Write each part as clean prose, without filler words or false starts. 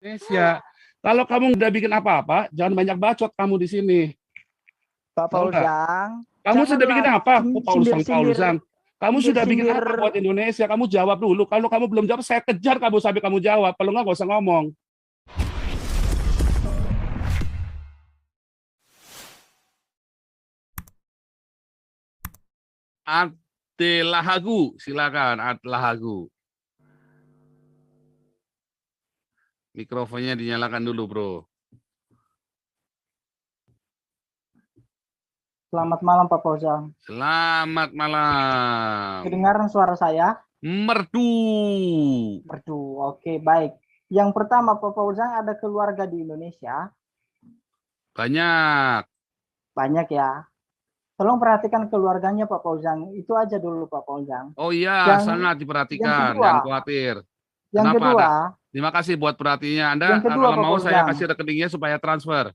Indonesia. Kalau kamu udah bikin apa-apa, jangan banyak bacot kamu di sini. Pak Paulzang. Kamu sudah bikin apa? Sindir-sindir. Kamu sudah bikin apa buat Indonesia? Kamu jawab dulu. Kalau kamu belum jawab, saya kejar kamu sampai kamu jawab. Kalau nggak usah ngomong. Adelahagu, silakan Adelahagu. Mikrofonnya dinyalakan dulu, bro. Selamat malam Pak Paulzang. Selamat malam. Kedengaran suara saya? Merdu. Merdu, oke baik. Yang pertama Pak Paulzang, ada keluarga di Indonesia? Banyak. Banyak ya. Tolong perhatikan keluarganya Pak Paulzang. Itu aja dulu Pak Paulzang. Oh iya, sangat diperhatikan. Jangan khawatir. Yang kedua. Terima kasih buat perhatiannya. Anda kedua, kalau mau saya kasih rekeningnya supaya transfer.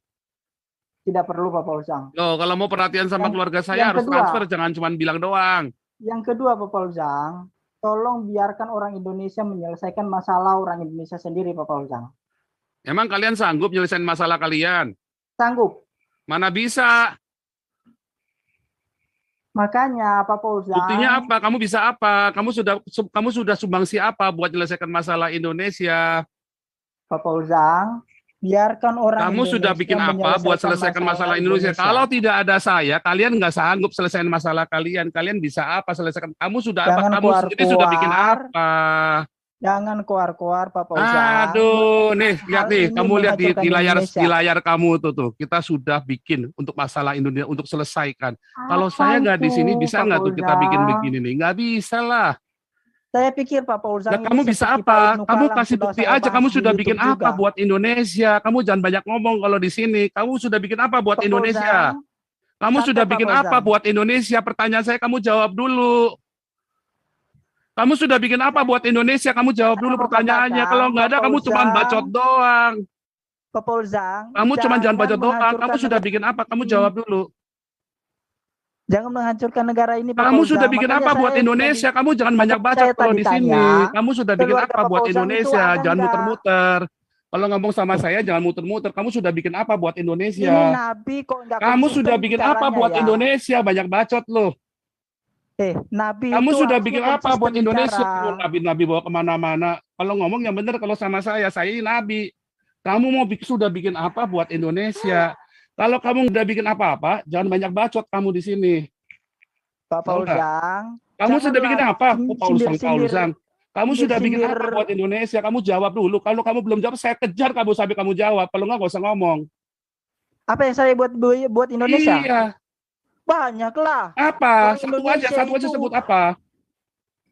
Tidak perlu Pak Paulzang. Loh, kalau mau perhatian sama keluarga saya harus transfer, jangan cuma bilang doang. Yang kedua Pak Paulzang, tolong biarkan orang Indonesia menyelesaikan masalah orang Indonesia sendiri Pak Paulzang. Emang kalian sanggup nyelesain masalah kalian? Sanggup. Mana bisa? Makanya Pak Paulzang. Buktinya apa? Kamu bisa apa? Kamu sudah sumbangsi apa buat menyelesaikan masalah Indonesia? Pak Paulzang, biarkan orang kamu Indonesia sudah bikin apa buat selesaikan masalah Indonesia? Kalau tidak ada saya, kalian nggak sanggup selesaikan masalah kalian. Kalian bisa apa selesaikan? Kamu sudah apa? Kamu sendiri sudah bikin apa? Jangan keluar-keluar Pak Paulzang. Aduh, nih lihat nih, kamu lihat di layar kamu tuh. Kita sudah bikin untuk masalah Indonesia untuk selesaikan. Kalau saya nggak di sini bisa nggak tuh kita bikin begini nih? Nggak bisa lah. Saya pikir Pak Paulzang. Nah, kamu bisa apa? Kamu kasih bukti aja. Kamu sudah bikin apa buat Indonesia? Kamu jangan banyak ngomong kalau di sini. Kamu sudah bikin apa buat Indonesia? Kamu sudah bikin apa buat Indonesia? Pertanyaan saya kamu jawab dulu. Kamu sudah bikin apa buat Indonesia? Kamu jawab dulu pertanyaannya. Kalau nggak ada, kamu cuma bacot doang. Pak Paulzang. Kamu cuma jangan bacot doang. Kamu sudah bikin apa? Kamu jawab dulu. Jangan menghancurkan negara ini, Pak Kamu Paulzang. sudah bikin apa buat Indonesia? Kamu jangan banyak bacot kalau di sini. Kamu sudah bikin apa buat Indonesia? Jangan muter-muter. Kalau ngomong sama saya jangan muter-muter. Kamu sudah bikin apa buat Indonesia? Ini Nabi kok nggak. Kamu sudah bikin apa buat Indonesia? Banyak bacot loh. Nabi kamu itu sudah bikin apa buat Indonesia? Nabi bawa kemana-mana. Kalau ngomong yang benar, kalau sama saya ini Nabi. Kamu sudah bikin apa buat Indonesia? Kalau kamu udah bikin apa-apa, jangan banyak bacot kamu di sini. Pak Paulzang. Kamu sudah bikin apa? Paulzang. Kamu sudah bikin apa buat Indonesia? Kamu jawab dulu. Kalau kamu belum jawab, saya kejar kamu sampai kamu jawab. Kalau nggak usah ngomong. Apa yang saya buat Indonesia? Iya. Banyak lah. Apa? Satu aja sebut apa?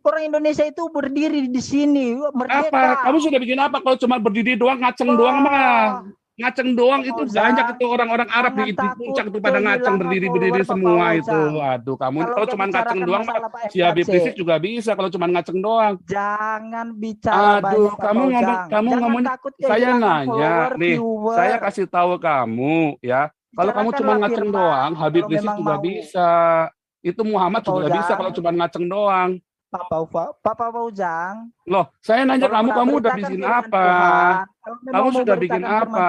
Orang Indonesia itu berdiri di sini, merdeka. Apa? Kamu sudah bikin apa? Kalau cuma berdiri doang, ngaceng doang mah. Ngaceng doang itu banyak itu orang-orang Arab di puncak itu pada ngaceng berdiri semua itu. Aduh, kamu kalau cuma ngaceng doang mah si Habib Rizik juga bisa kalau cuma ngaceng doang. Jangan bicara aduh, kamu ngomong saya nanya nih, saya kasih tahu kamu ya. Kalau kamu cuma ngaceng doang, Habib Rizik juga bisa. Itu Muhammad juga bisa kalau cuma ngaceng doang. Pak Paulzang. Loh, saya nanya kamu udah bikin apa? Kamu sudah bikin apa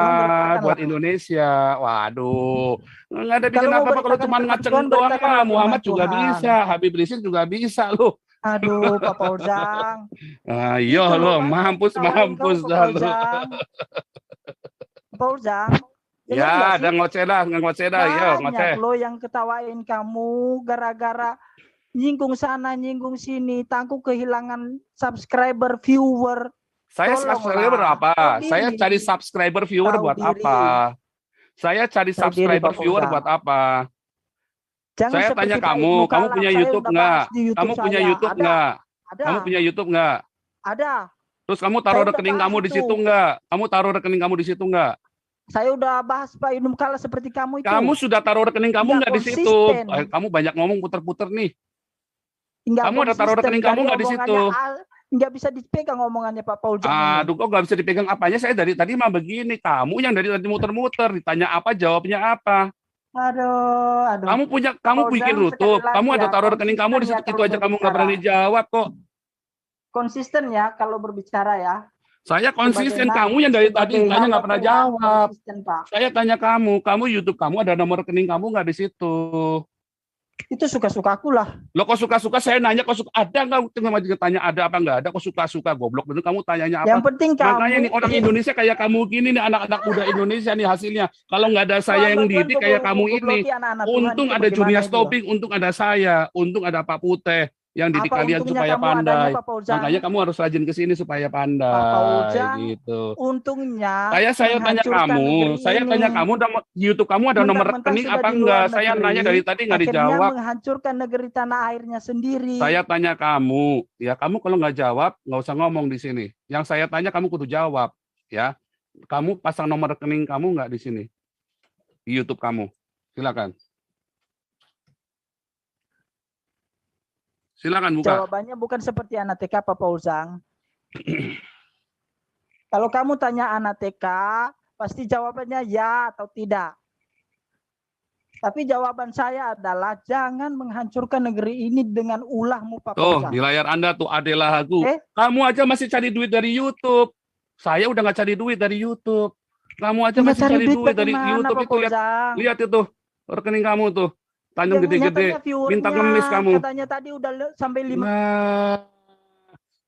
buat Indonesia? Waduh, nggak ada bikin apa kalau cuma ngaceng doang mah. Muhammad juga bisa, Habib Rizik juga bisa loh. Aduh, Pak Paulzang. Ayo lo, mampus dah lo. Paulzang. Ya, ada ngoceh dah, yo ngoceh. Lo yang ketawain kamu gara-gara nyinggung sana, nyinggung sini, tangku kehilangan subscriber, viewer. Saya subscriber apa? Saya cari subscriber, viewer buat apa? Saya cari subscriber, viewer buat apa? Saya tanya kamu punya YouTube nggak? Kamu punya YouTube nggak? Kamu punya YouTube nggak? Ada. Terus kamu taruh rekening kamu di situ nggak? Kamu taruh rekening kamu di situ nggak? Saya udah bahas Pak Idum Kala seperti kamu itu. Kamu sudah taruh rekening kamu nggak di situ? Kamu banyak ngomong puter-puter nih. Kamu ada taruh rekening kamu nggak di situ? Nggak bisa dipegang omongannya Pak Paulzang. Aduh, kok nggak bisa dipegang apanya? Saya dari tadi mah begini. Kamu yang dari tadi muter-muter, ditanya apa, jawabnya apa? Aduh. Kamu bikin YouTube. Kamu ada taruh rekening kamu di situ, itu aja kamu nggak berani jawab kok. Konsisten ya kalau berbicara ya. Saya konsisten, Sebagai kamu yang dari tadi sebagai tanya nggak hamba pernah Tuhan, jawab. konsisten, Pak. Saya tanya kamu YouTube kamu ada nomor rekening kamu nggak di situ? Itu suka-suka aku lah. Lo kok suka-suka saya nanya kok suka ada nggak? Cuma tanya ada apa nggak ada? Kok suka-suka goblok bener kamu tanyanya Yang apa? penting Makanya kamu nih orang Indonesia kayak kamu gini nih anak-anak muda Indonesia nih hasilnya. Kalau nggak ada saya yang hamba Tuhan didik kayak kamu ini, gobloki anak-anak Tuhan untung itu ada bagaimana Junior itu? Tobing, untung ada saya, untung ada Pak Putih yang didik Apa kalian untungnya supaya kamu adanya pandai. Pak Fauzan? Makanya kamu harus rajin ke sini supaya Pak pandai Fauzan, gitu. untungnya Saya tanya menghancurkan negeri kamu, saya ini. tanya kamu, YouTube kamu ada nomor Mentang-mentang rekening sudah apa di luar enggak? Saya negeri, nanya dari tadi nggak akhirnya dijawab. menghancurkan negeri tanah airnya sendiri. Saya tanya kamu, ya kamu kalau nggak jawab nggak usah ngomong di sini. Yang saya tanya kamu kudu jawab, ya. Kamu pasang nomor rekening kamu nggak di sini di YouTube kamu? Silakan. Silakan buka. Jawabannya bukan seperti anak TK, Pak Fauzan. Kalau kamu tanya anak TK, pasti jawabannya ya atau tidak. Tapi jawaban saya adalah jangan menghancurkan negeri ini dengan ulahmu, Pak Tuh, Fauzan. di layar Anda tuh Adela Hagu. Kamu aja masih cari duit dari YouTube. Saya udah nggak cari duit dari YouTube. Kamu aja masih cari duit dari YouTube itu. Lihat itu rekening kamu tuh. Tanjung gede-gede. Minta ngemis kamu. Katanya tadi udah sampai 5. Nah,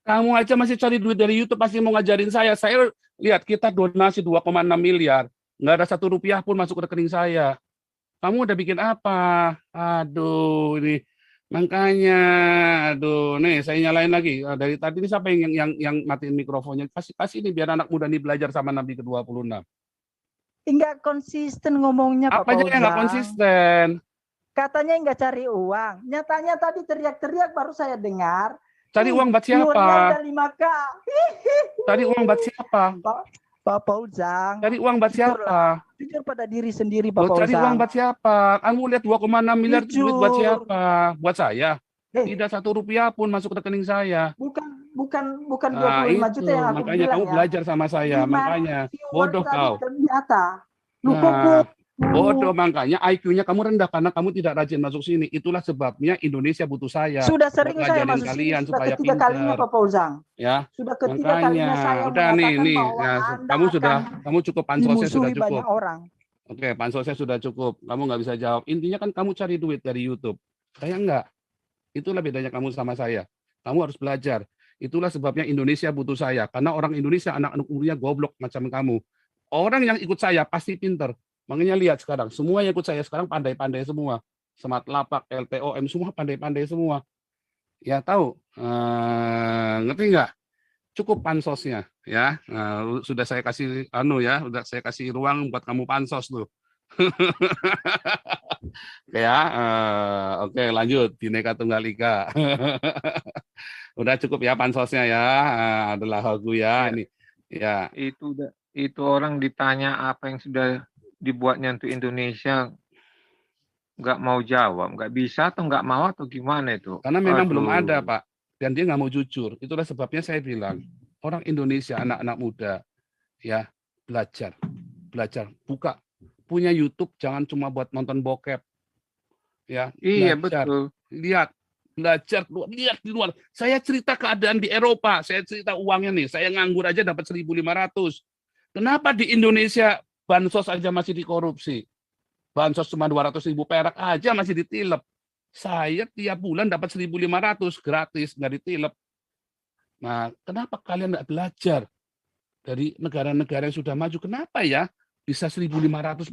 kamu aja masih cari duit dari YouTube pasti mau ngajarin saya. Saya lihat kita donasi 2,6 miliar. Nggak ada 1 rupiah pun masuk ke rekening saya. Kamu udah bikin apa? Aduh, ini makanya, aduh, nih saya nyalain lagi. Dari tadi ini siapa yang matiin mikrofonnya? Kasih ini biar anak muda nih belajar sama Nabi ke-26. Enggak konsisten ngomongnya, Pak Apa aja Fauzan. yang nggak konsisten? Katanya enggak cari uang. Nyatanya tadi teriak-teriak baru saya dengar. Cari uang buat siapa? Udah 5K. Cari uang buat siapa? Pak Fauzan. Cari uang buat siapa? Jujur pada diri sendiri, Pak Fauzan. Cari uang buat siapa? Kamu lihat 2,6 miliar duit buat siapa? Buat saya. Tidak 1 rupiah pun masuk ke rekening saya. Bukan 25 juta yang aku makanya bilang kamu belajar sama saya. Makanya bodoh kau. Ternyata. Bodoh, makanya IQ-nya kamu rendah karena kamu tidak rajin masuk sini. Itulah sebabnya Indonesia butuh saya. Sudah sering saya masuk kalian sini, sudah supaya ketiga pintar. kalinya Pak Fauzan. Ya. Sudah ketiga kalinya saya udah mengatakan nih, bahwa ya, Anda kamu cukup pansosnya sudah cukup. banyak orang. Oke, pansosnya sudah cukup. Kamu nggak bisa jawab. Intinya kan kamu cari duit dari YouTube. Saya enggak. Itulah bedanya kamu sama saya. Kamu harus belajar. Itulah sebabnya Indonesia butuh saya. Karena orang Indonesia anak-anak umurnya goblok macam kamu. Orang yang ikut saya pasti pinter. Makanya lihat sekarang, semua yang ikut saya sekarang pandai-pandai semua. Smart Lapak, LTOM, semua pandai-pandai semua. Ya tahu, ngerti nggak? Cukup pansosnya, ya. Sudah saya kasih sudah saya kasih ruang buat kamu pansos tuh. Ya, oke lanjut Bhinneka Tunggal Ika. Udah cukup ya pansosnya ya, adalah Hagu ya. Ini ya. Itu orang ditanya apa yang sudah dibuatnya untuk Indonesia, nggak mau jawab, nggak bisa atau nggak mau atau gimana itu? Karena memang belum ada, Pak, dan dia nggak mau jujur. Itulah sebabnya saya bilang orang Indonesia, anak-anak muda, ya belajar, buka, punya YouTube jangan cuma buat nonton bokep, ya. Iya belajar. betul. Lihat, belajar, lihat di luar. Saya cerita keadaan di Eropa, saya cerita uangnya nih, saya nganggur aja dapat 1.500. Kenapa di Indonesia bansos aja masih dikorupsi? Bansos cuma 200.000 perak aja masih ditilep. Saya tiap bulan dapat 1.500 gratis, nggak ditilep. Nah, kenapa kalian nggak belajar dari negara-negara yang sudah maju? Kenapa ya bisa 1.500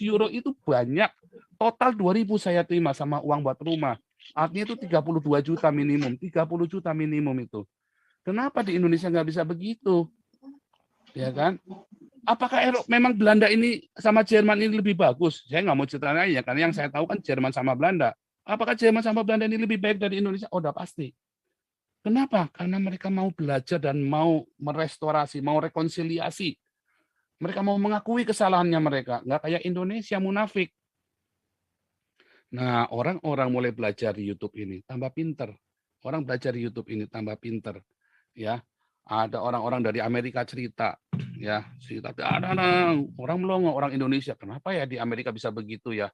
euro itu banyak. Total 2.000 saya terima sama uang buat rumah. Artinya itu 32 juta minimum, 30 juta minimum itu. Kenapa di Indonesia nggak bisa begitu? Ya kan? Apakah memang Belanda ini sama Jerman ini lebih bagus? Saya nggak mau ceritanya ya, karena yang saya tahu kan Jerman sama Belanda. Apakah Jerman sama Belanda ini lebih baik dari Indonesia? Oh, udah pasti. Kenapa? Karena mereka mau belajar dan mau merestorasi, mau rekonsiliasi. Mereka mau mengakui kesalahannya mereka. Nggak kayak Indonesia munafik. Nah, orang-orang mulai belajar di YouTube ini, tambah pinter. Orang belajar di YouTube ini tambah pinter. Ya, ada orang-orang dari Amerika cerita, ya cerita ada orang melongo, orang Indonesia, kenapa ya di Amerika bisa begitu ya?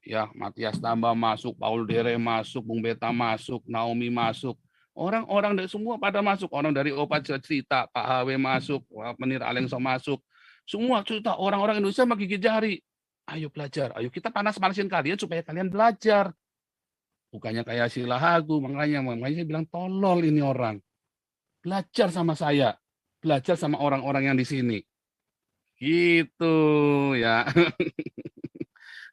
Ya, Matias Tambah masuk, Paul Dere masuk, Bung Beta masuk, Naomi masuk, Orang-orang dari semua pada masuk, orang dari Opat cerita, Pak HW masuk, Menir Alengso masuk, semua cerita orang-orang Indonesia sama gigit jari. Ayo belajar, ayo kita panas-panasin kalian supaya kalian belajar. Bukannya kayak si Lahagu, makanya saya bilang tolol ini orang. Belajar sama saya, belajar sama orang-orang yang di sini. Gitu ya.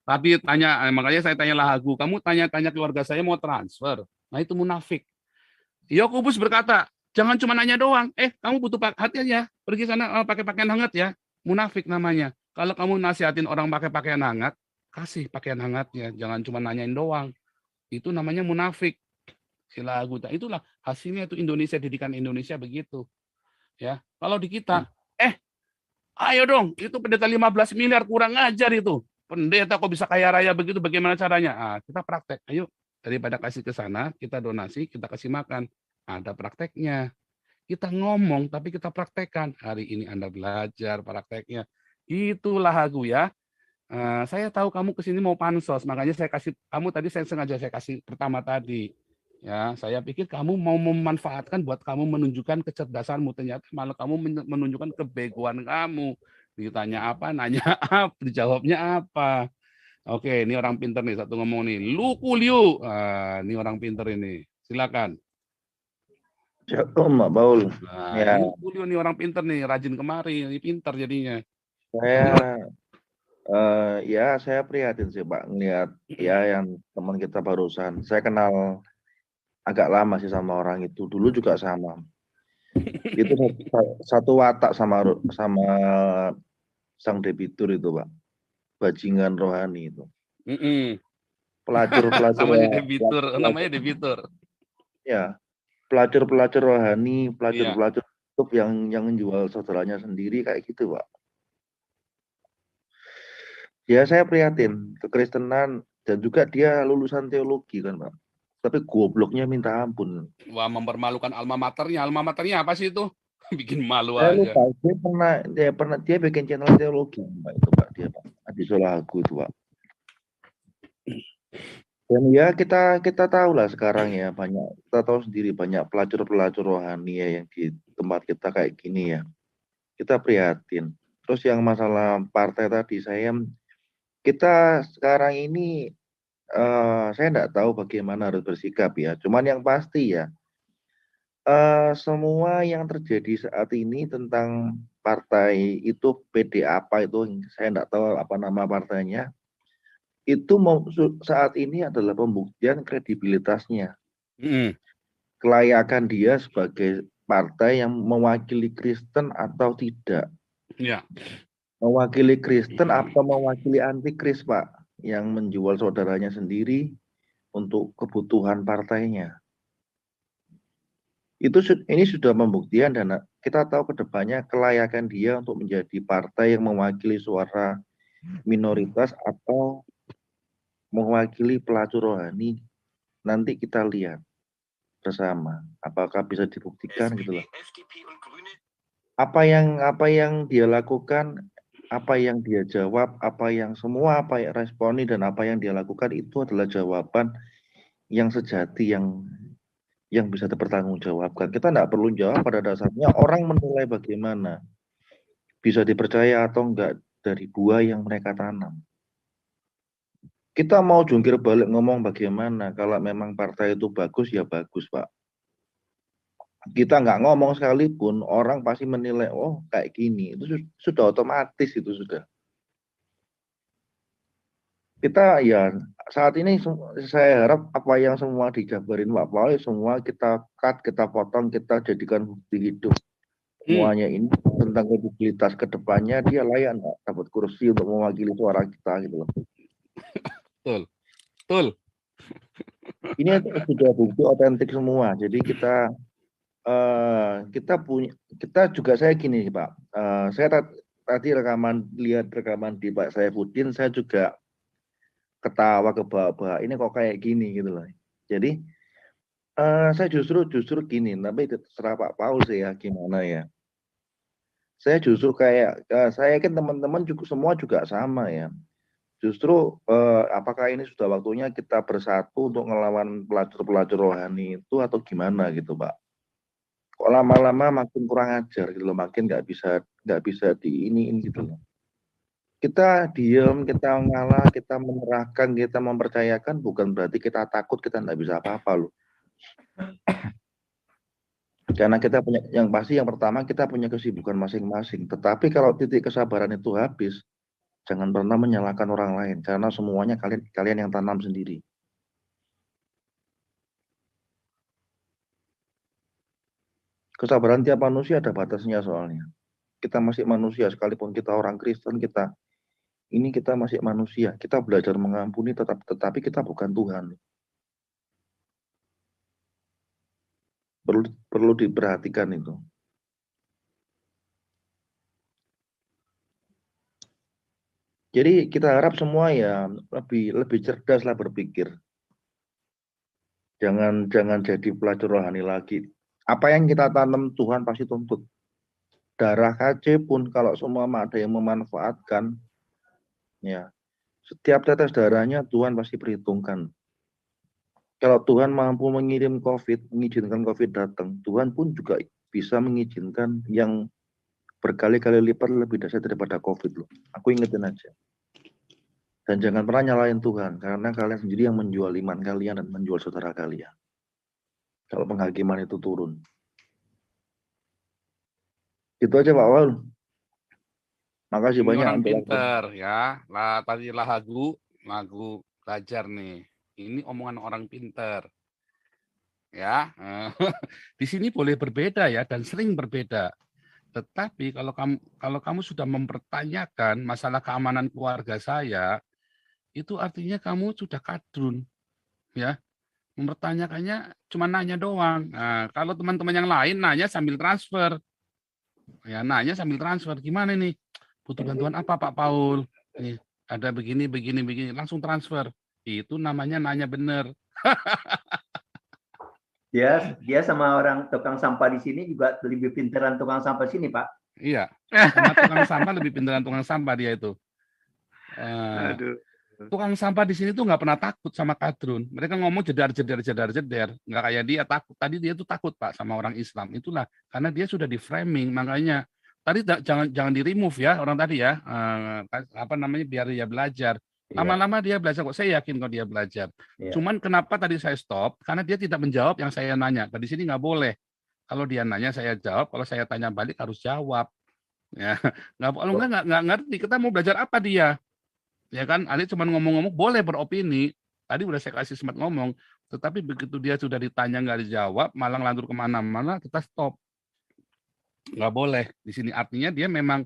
Tapi makanya saya tanya Lahagu, kamu tanya-tanya keluarga saya mau transfer. Nah itu munafik. Yakobus berkata, jangan cuma nanya doang. Kamu butuh hati-hati ya. Pergi sana pakai pakaian hangat ya. Munafik namanya. Kalau kamu nasihatin orang pakai pakaian hangat, kasih pakaian hangatnya. Jangan cuma nanyain doang. Itu namanya munafik. Sila Aguta. Itulah hasilnya itu Indonesia, didikan Indonesia begitu. Ya. Kalau di kita, ayo dong, itu pendeta 15 miliar kurang ajar itu. Pendeta kok bisa kaya raya begitu, bagaimana caranya? Kita praktek. Ayo, daripada kasih ke sana, kita donasi, kita kasih makan. Ada prakteknya. Kita ngomong, tapi kita praktekkan. Hari ini Anda belajar prakteknya. Itulah Hagu ya. Saya tahu kamu kesini mau pansos, makanya saya kasih kamu tadi, saya sengaja saya kasih pertama tadi. Ya, saya pikir kamu mau memanfaatkan buat kamu menunjukkan kecerdasanmu. Ternyata malah kamu menunjukkan kebegoan kamu. Ditanya apa, nanya apa, dijawabnya apa. Oke, ini orang pinter nih, satu ngomong nih. Luku Liu. Ini orang pinter ini. Silakan. Shalom, Pak Paul. Ya. Luku Liu nih orang pinter nih, rajin kemari, ini pinter jadinya. Saya prihatin sih Pak, ngeliat ya yang teman kita barusan. Saya kenal agak lama sih sama orang itu. Dulu juga sama. Itu satu watak sama sang debitur itu Pak. Bajingan rohani itu. Pelacur namanya debitur. Ya, pelacur rohani, pelacur yang menjual saudaranya sendiri kayak gitu Pak. Ya saya prihatin kekristenan, dan juga dia lulusan teologi kan Pak. Tapi gobloknya minta ampun. Wah, mempermalukan alma maternya. Alma maternya apa sih itu? Bikin malu saya aja. Lupa, dia bikin channel teologi Pak, itu Pak, dia Pak. Adi Solahagu itu Pak. Dan ya kita tahu lah sekarang ya, kita tahu sendiri banyak pelacur rohani ya yang di tempat kita kayak gini ya. Kita prihatin. Terus yang masalah partai tadi, kita sekarang ini saya tidak tahu bagaimana harus bersikap ya. Cuman yang pasti ya, semua yang terjadi saat ini tentang partai itu PD apa itu, saya tidak tahu apa nama partainya, itu saat ini adalah pembuktian kredibilitasnya. Kelayakan dia sebagai partai yang mewakili Kristen atau tidak. Ya. Mewakili Kristen atau mewakili antikris Pak, yang menjual saudaranya sendiri untuk kebutuhan partainya. Ini sudah pembuktian, dan kita tahu kedepannya kelayakan dia untuk menjadi partai yang mewakili suara minoritas atau mewakili pelacur rohani. Nanti kita lihat bersama apakah bisa dibuktikan gitu loh. Apa yang dia lakukan, apa yang dia jawab, apa yang responi dan apa yang dia lakukan itu adalah jawaban yang sejati, yang bisa dipertanggungjawabkan. Kita tidak perlu jawab, pada dasarnya orang menilai bagaimana bisa dipercaya atau enggak dari buah yang mereka tanam. Kita mau jungkir balik ngomong bagaimana, kalau memang partai itu bagus ya bagus Pak. Kita nggak ngomong sekalipun, orang pasti menilai, oh kayak gini, itu sudah otomatis, itu sudah. Kita ya saat ini saya harap apa yang semua dijabarin Pak Paul, semua kita cut, kita potong, kita jadikan bukti hidup. Semuanya ini tentang kredibilitas kedepannya, dia layak nggak dapat kursi untuk mewakili suara kita gitu loh. Betul. Ini sudah bukti otentik semua. Jadi kita juga, saya gini Pak, saya tadi lihat rekaman di Pak Saifuddin, saya juga ketawa ke bawah, ini kok kayak gini gitu loh. Jadi saya justru gini, tapi terserah Pak Paul sih ya gimana ya. Saya justru kayak saya yakin teman-teman juga semua juga sama ya. Justru apakah ini sudah waktunya kita bersatu untuk ngelawan pelacur-pelacur rohani itu atau gimana gitu, Pak? Kok lama-lama makin kurang ajar gitu loh, makin nggak bisa diiniin gitu loh. Kita diem, kita ngalah, kita menyerahkan, kita mempercayakan, bukan berarti kita takut, kita nggak bisa apa-apa loh. Karena kita punya, yang pasti yang pertama kita punya kesibukan masing-masing. Tetapi kalau titik kesabaran itu habis, jangan pernah menyalahkan orang lain, karena semuanya kalian yang tanam sendiri. Kesabaran tiap manusia ada batasnya soalnya. Kita masih manusia, sekalipun kita orang Kristen, kita masih manusia. Kita belajar mengampuni, tetapi kita bukan Tuhan. Perlu diperhatikan itu. Jadi kita harap semua ya lebih cerdas lah berpikir. Jangan jadi pelacur rohani lagi. Apa yang kita tanam Tuhan pasti tuntut. Darah KC pun kalau semua ada yang memanfaatkan, ya setiap tetes darahnya Tuhan pasti perhitungkan. Kalau Tuhan mampu mengizinkan COVID datang, Tuhan pun juga bisa mengizinkan yang berkali-kali lipat lebih dahsyat daripada COVID loh. Aku ingetin aja. Dan jangan pernah nyalain Tuhan, karena kalian sendiri yang menjual iman kalian dan menjual saudara kalian. Kalau penghakiman itu turun. Itu aja Pak Wal. Makasih Ini banyak. orang pinter ya. Lah tadi lagu belajar nih. Ini omongan orang pinter. Ya. Di sini boleh berbeda ya dan sering berbeda. Tetapi kalau kamu sudah mempertanyakan masalah keamanan keluarga saya, itu artinya kamu sudah kadrun, ya. Mempertanyakannya cuma nanya doang. Nah, kalau teman-teman yang lain nanya sambil transfer, ya nanya sambil transfer, gimana nih? Butuh bantuan apa Pak Paul? Nih, ada begini, langsung transfer. Itu namanya nanya bener. Dia sama orang tukang sampah di sini juga lebih pinteran tukang sampah sini, Pak. Iya, sama tukang sampah lebih pinteran tukang sampah dia itu. Tukang sampah di sini tuh nggak pernah takut sama kadrun. Mereka ngomong jedar. Nggak kayak dia takut. Tadi dia tuh takut Pak sama orang Islam. Itulah karena dia sudah di framing. Makanya tadi jangan di remove ya orang tadi ya. Biar dia belajar. Lama-lama dia belajar kok. Saya yakin kok dia belajar. Cuman kenapa tadi saya stop? Karena dia tidak menjawab yang saya nanya. Di sini nggak boleh. Kalau dia nanya saya jawab. Kalau saya tanya balik harus jawab. Ya, nggak ngerti. Kita mau belajar apa dia? Ya kan, Ali cuma ngomong-ngomong boleh beropini. Tadi udah saya kasih sempat ngomong. Tetapi begitu dia sudah ditanya nggak dijawab, malah lantur kemana-mana, kita stop. Nggak boleh. Di sini artinya dia memang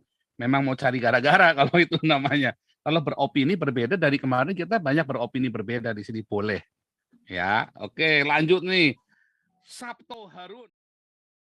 mau cari gara-gara kalau itu namanya. Kalau beropini berbeda dari kemarin kita banyak beropini berbeda di sini boleh. Ya, oke lanjut nih. Sabto Harun.